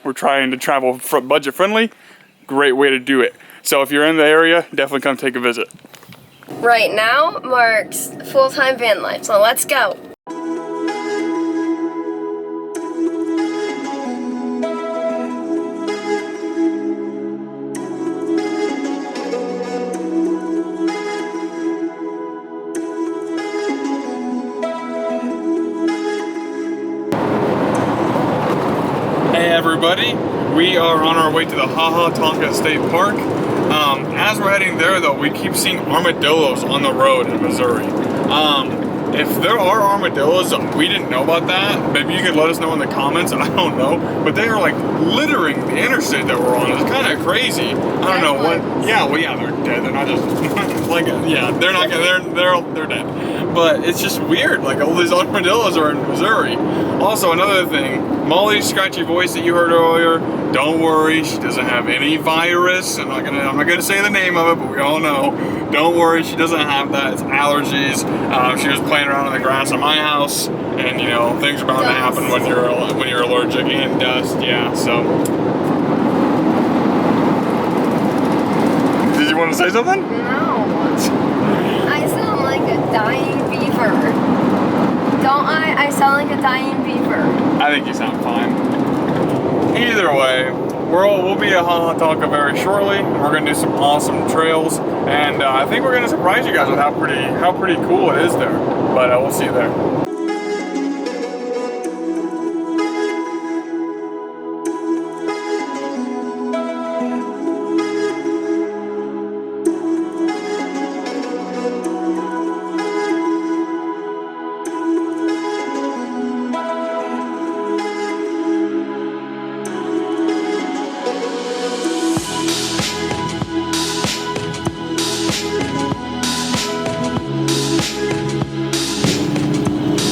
we're trying to travel budget friendly. Great way to do it. So if you're in the area, definitely come take a visit. Right now marks full-time van life, so let's go. Hey everybody, we are on our way to the Tonka State Park. As we're heading there though, we keep seeing armadillos on the road in Missouri. If there are armadillos, we didn't know about that. Maybe you could let us know in the comments, I don't know. But they are like littering the interstate that we're on. It's kind of crazy. I don't know what, yeah, well yeah, they're dead. They're not just, like, yeah, they're not gonna, they're dead. But it's just weird, like all these armadillos are in Missouri. Also, another thing, Molly's scratchy voice that you heard earlier, don't worry, she doesn't have any virus. I'm not gonna say the name of it, but we all know. Don't worry, she doesn't have that. It's allergies. She was playing around in the grass at my house, and you know things are bound to happen when you're allergic, and dust. Yeah. So, did you want to say something? No. I sound like a dying beaver. Don't I? I sound like a dying beaver. I think you sound fine. Either way, we'll be at Tonka very shortly. We're gonna do some awesome trails, and I think we're gonna surprise you guys with how pretty cool it is there. But we'll see you there.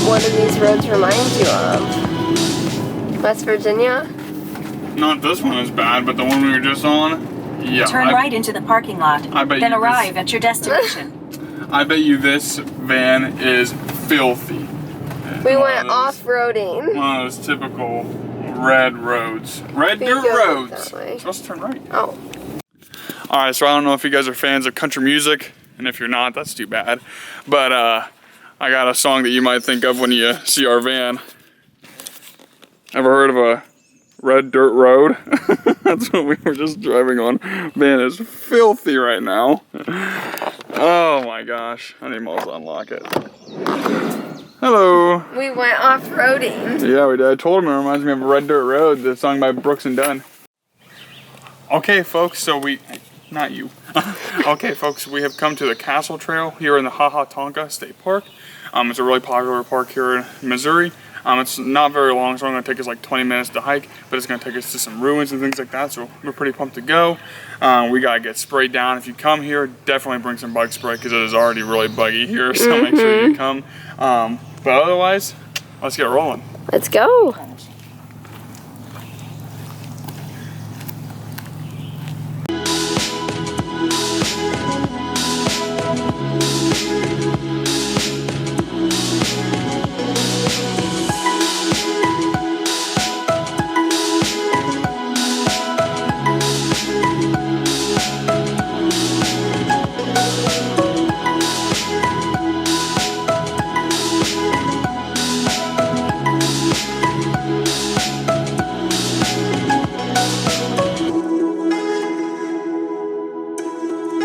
What do these roads remind you of? West Virginia? Not this one is bad, but the one we were just on, yeah. Turn right into the parking lot, then arrive at your destination. I bet you this van is filthy. We went off-roading. One of those typical red roads. Red dirt roads. You're supposed to turn right. Oh. Alright, so I don't know if you guys are fans of country music, and if you're not, that's too bad. But I got a song that you might think of when you see our van. Ever heard of a red dirt road? That's what we were just driving on. Man, it's filthy right now. Oh my gosh. I need Moles to unlock it. Hello. We went off-roading. Yeah, we did. I told him it reminds me of a red dirt road, the song by Brooks and Dunn. Okay, folks, so not you. Okay, folks, we have come to the Castle Trail here in the Tonka State Park. It's a really popular park here in Missouri. It's not very long, so it's going to take us like 20 minutes to hike, but it's going to take us to some ruins and things like that, so we're pretty pumped to go. We got to get sprayed down. If you come here, definitely bring some bug spray because it is already really buggy here, so make sure you come. But otherwise, let's get rolling. Let's go.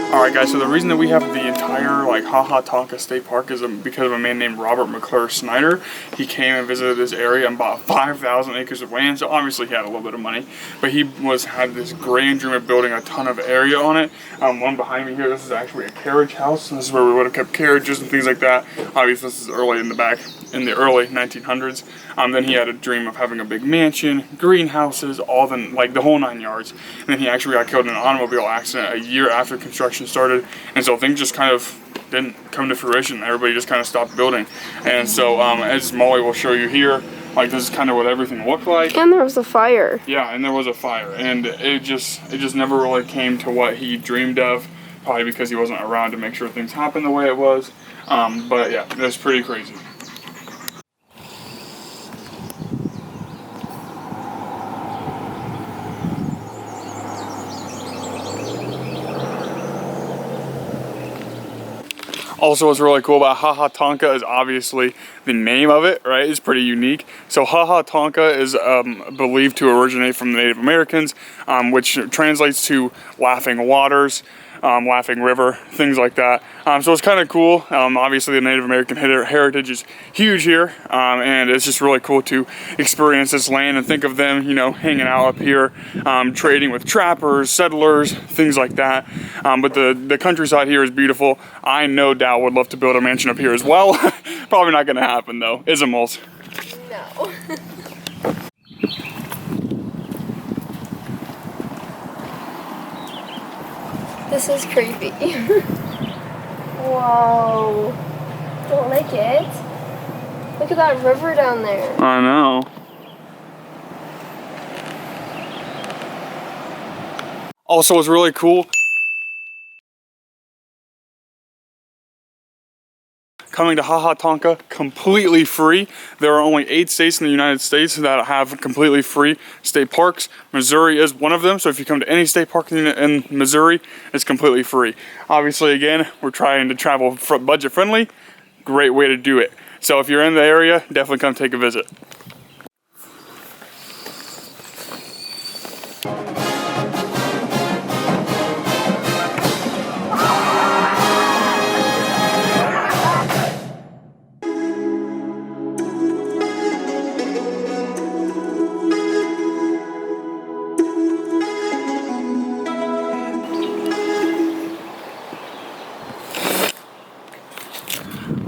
Alright guys, so the reason that we have the entire like Tonka State Park is because of a man named Robert McClure Snyder. He came and visited this area and bought 5,000 acres of land, so obviously he had a little bit of money. But he had this grand dream of building a ton of area on it. One behind me here, this is actually a carriage house. This is where we would have kept carriages and things like that. Obviously this is early in the back, in the early 1900s. Then he had a dream of having a big mansion, greenhouses, all the whole 9 yards. And then he actually got killed in an automobile accident a year after construction started. And so things just kind of didn't come to fruition. Everybody just kind of stopped building. And so as Molly will show you here, like this is kind of what everything looked like. And there was a fire. Yeah, and there was a fire. And it just never really came to what he dreamed of. Probably because he wasn't around to make sure things happened the way it was. But yeah, it was pretty crazy. Also, what's really cool about Haha Tonka is obviously the name of it, right? It's pretty unique. So Haha Tonka is believed to originate from the Native Americans, which translates to laughing waters, laughing river, things like that. So it's kind of cool. Obviously the Native American heritage is huge here, and it's just really cool to experience this land and think of them, you know, hanging out up here, trading with trappers, settlers, things like that. But the countryside here is beautiful. I no doubt would love to build a mansion up here as well. Probably not gonna happen though, Ismals. No. This is creepy. Whoa. Don't like it. Look at that river down there. I know. Also, what's really cool, coming to Haha Tonka completely free. There are only 8 states in the United States that have completely free state parks. Missouri is one of them, so if you come to any state park in Missouri, it's completely free. Obviously, again, we're trying to travel budget friendly. Great way to do it. So if you're in the area, definitely come take a visit.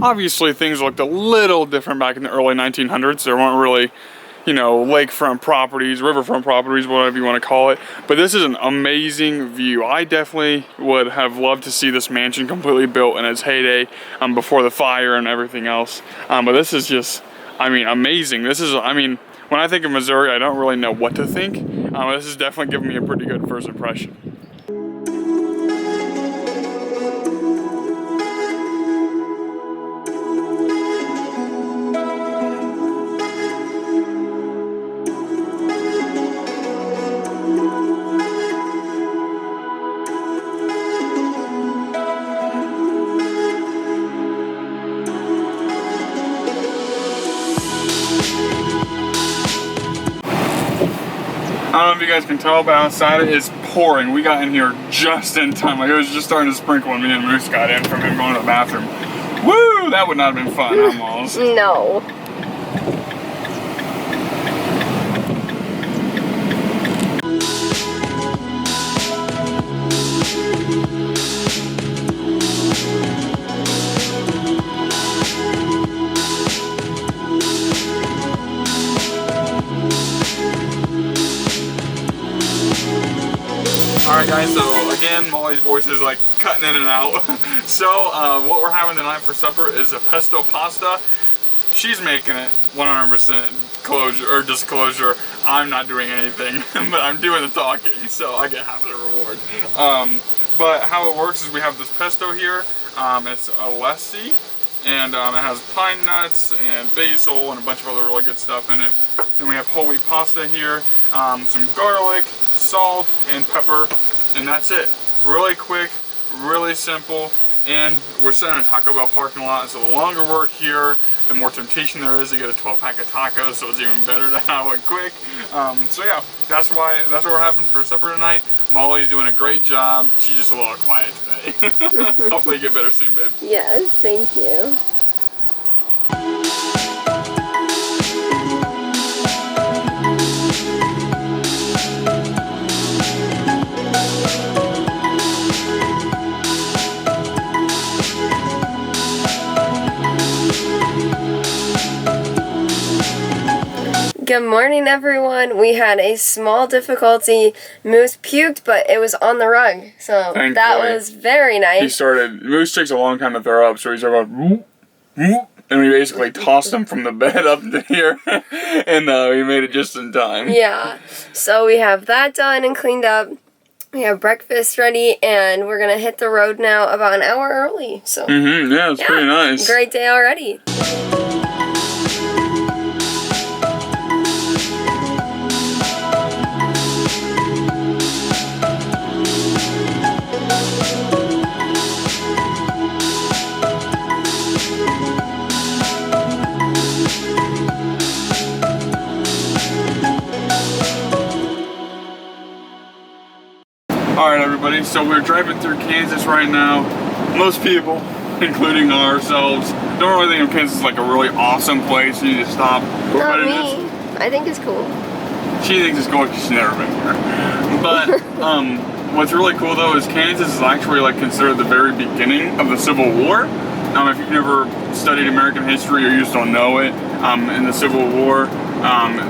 Obviously, things looked a little different back in the early 1900s. There weren't really, you know, lakefront properties, riverfront properties, whatever you want to call it. But this is an amazing view. I definitely would have loved to see this mansion completely built in its heyday, before the fire and everything else. But this is just, I mean, amazing. This is, I mean, when I think of Missouri, I don't really know what to think. This is definitely giving me a pretty good first impression. I don't know if you guys can tell, but outside it is pouring. We got in here just in time. Like, it was just starting to sprinkle when me and Moose got in from him going to the bathroom. Woo! That would not have been fun, huh, Malls? No. Alright guys, so again, Molly's voice is like cutting in and out. So, what we're having tonight for supper is a pesto pasta. She's making it 100% disclosure. I'm not doing anything, but I'm doing the talking, so I get half the reward. But how it works is we have this pesto here. It's a lassi, and it has pine nuts and basil and a bunch of other really good stuff in it. Then we have whole wheat pasta here, some garlic, salt, and pepper, and that's it. Really quick, really simple, and we're sitting in a Taco Bell parking lot, so the longer we're here, the more temptation there is to get a 12-pack of tacos, so it's even better to have it quick. So yeah, that's what we're having for supper tonight. Molly's doing a great job. She's just a little quiet today. Hopefully you get better soon, babe. Yes, thank you. Good morning, everyone. We had a small difficulty. Moose puked, but it was on the rug, so Thankfully. that was very nice. Moose takes a long time to throw up, so he started going, and we basically tossed him from the bed up to here, and we made it just in time. Yeah, so we have that done and cleaned up. We have breakfast ready, and we're going to hit the road now about an hour early. So Yeah, it's pretty nice. Great day already. Alright everybody, so we're driving through Kansas right now. Most people, including ourselves, don't really think of Kansas as like a really awesome place you need to stop. Not me. I think it's cool. She thinks it's cool because she's never been here. But what's really cool though is Kansas is actually like considered the very beginning of the Civil War. If you've never studied American history or you just don't know it, in the Civil War,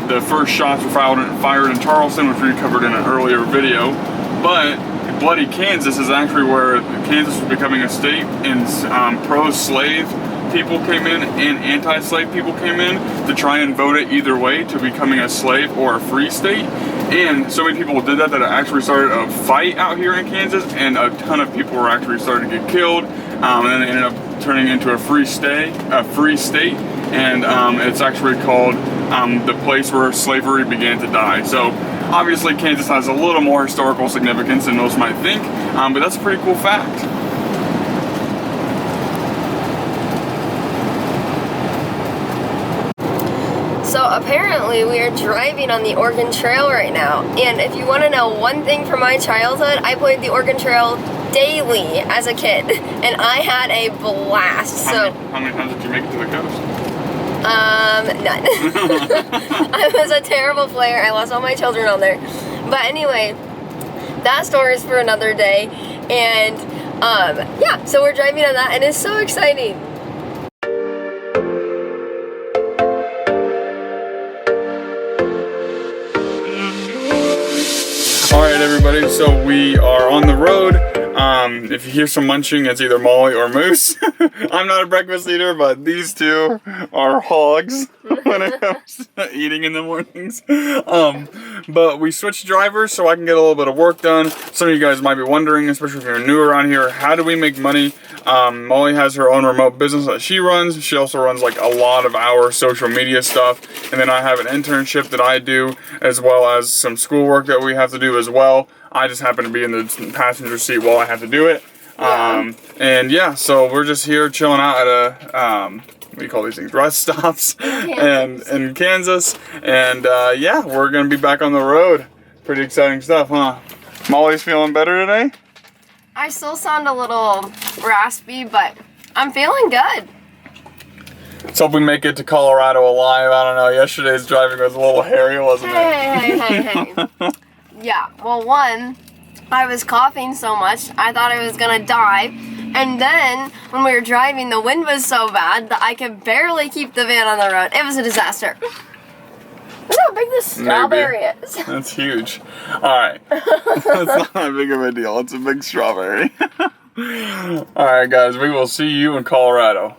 the first shots were fired in Charleston, which we covered in an earlier video. But bloody Kansas is actually where Kansas was becoming a state, and pro-slave people came in and anti-slave people came in to try and vote it either way to becoming a slave or a free state. And so many people did that it actually started a fight out here in Kansas, and a ton of people were actually starting to get killed. And then it ended up turning into a free state, and it's actually called the place where slavery began to die. So obviously Kansas has a little more historical significance than most might think, but that's a pretty cool fact. So apparently we are driving on the Oregon Trail right now, and if you want to know one thing from my childhood, I played the Oregon Trail daily as a kid, and I had a blast. How many times did you make it to the coast? None. I was a terrible player. I lost all my children on there. But anyway, that story is for another day. And yeah, so we're driving on that, and it's so exciting. Alright everybody, so we are on the road. If you hear some munching, it's either Molly or Moose. I'm not a breakfast eater, but these two are hogs when it comes to eating in the mornings. But we switched drivers so I can get a little bit of work done. Some of you guys might be wondering, especially if you're new around here, how do we make money? Molly has her own remote business that she runs. She also runs like a lot of our social media stuff. And then I have an internship that I do, as well as some schoolwork that we have to do as well. I just happen to be in the passenger seat while I have to do it. And yeah, so we're just here chilling out at a, what do you call these things? Rest stops in Kansas. And yeah, we're gonna be back on the road. Pretty exciting stuff, huh? Molly's feeling better today? I still sound a little raspy, but I'm feeling good. Let's hope we make it to Colorado alive. I don't know, yesterday's driving was a little hairy, wasn't it? Hey. Yeah, well, one, I was coughing so much, I thought I was gonna die. And then, when we were driving, the wind was so bad that I could barely keep the van on the road. It was a disaster. Look how big this strawberry is. That's huge. Alright. That's not that big of a deal. It's a big strawberry. Alright guys, we will see you in Colorado.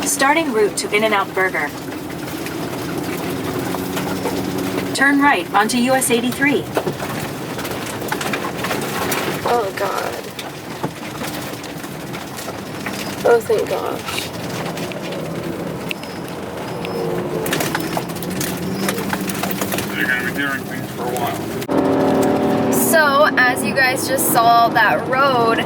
Starting route to In-N-Out Burger. Turn right onto US 83. Oh God. Oh, thank gosh. You're gonna be hearing things for a while. So, as you guys just saw that road,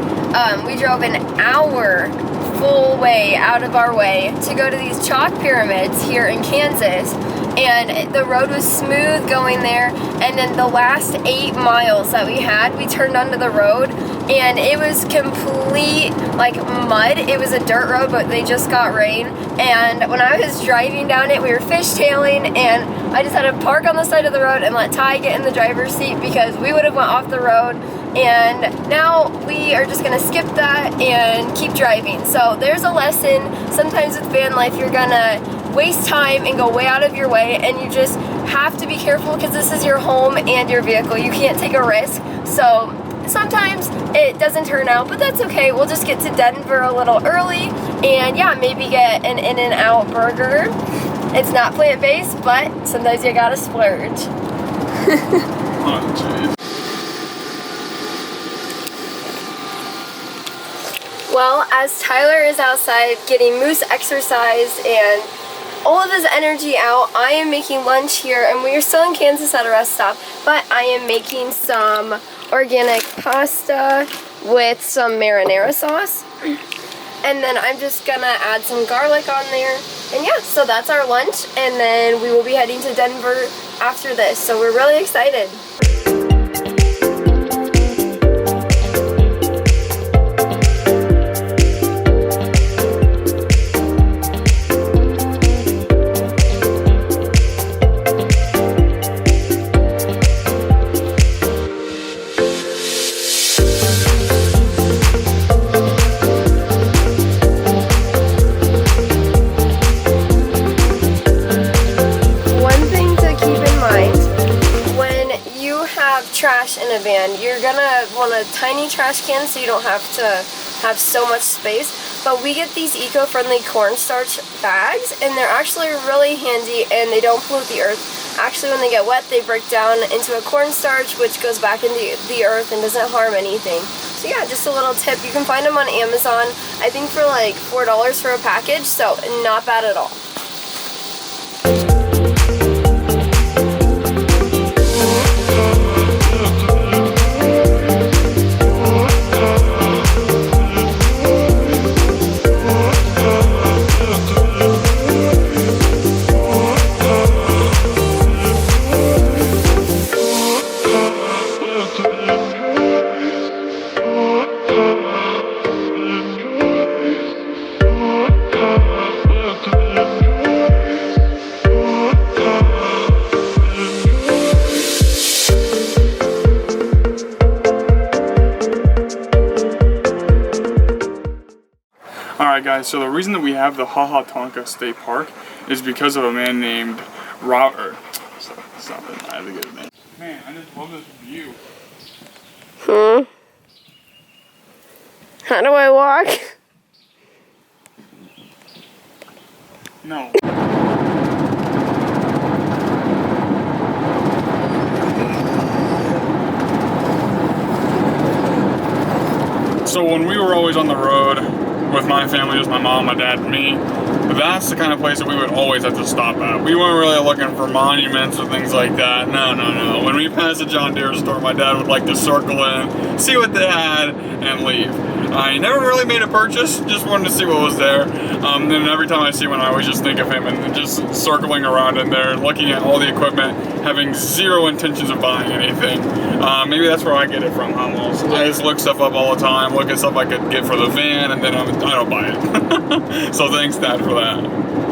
we drove an hour full way out of our way to go to these chalk pyramids here in Kansas, and the road was smooth going there, and then the last 8 miles that we had, we turned onto the road, and it was complete like mud. It was a dirt road, but they just got rain, and when I was driving down it, we were fishtailing, and I just had to park on the side of the road and let Ty get in the driver's seat because we would have went off the road. And now we are just gonna skip that and keep driving. So there's a lesson. Sometimes with van life, you're gonna waste time and go way out of your way, and you just have to be careful because this is your home and your vehicle. You can't take a risk. So sometimes it doesn't turn out, but that's okay. We'll just get to Denver a little early, and yeah, maybe get an In-N-Out burger. It's not plant-based, but sometimes you gotta splurge. Oh, jeez. Well, as Tyler is outside getting moose exercise and all of his energy out, I am making lunch here, and we are still in Kansas at a rest stop, but I am making some organic pasta with some marinara sauce. And then I'm just gonna add some garlic on there. And yeah, so that's our lunch, and then we will be heading to Denver after this, so we're really excited. Trash in a van, you're gonna want a tiny trash can so you don't have to have so much space, but we get these eco-friendly cornstarch bags, and they're actually really handy and they don't pollute the earth. Actually, when they get wet, they break down into a cornstarch, which goes back into the earth and doesn't harm anything. So yeah, just a little tip. You can find them on Amazon, I think for like $4 for a package, so not bad at all. Alright guys, so the reason that we have the Tonka State Park is because of a man named Robert. Stop it, I have to get his name. Man, I just love this view. How do I walk? No. So when we were always on the road with my family, just my mom, my dad, and me, that's the kind of place that we would always have to stop at. We weren't really looking for monuments or things like that. No, no, no. When we passed a John Deere store, my dad would like to circle in, see what they had, and leave. He never really made a purchase, just wanted to see what was there. Then every time I see one, I always just think of him and just circling around in there, looking at all the equipment, having zero intentions of buying anything. Maybe that's where I get it from, almost. I just look stuff up all the time, look at stuff I could get for the van, and then I don't buy it. So thanks, Dad, for that.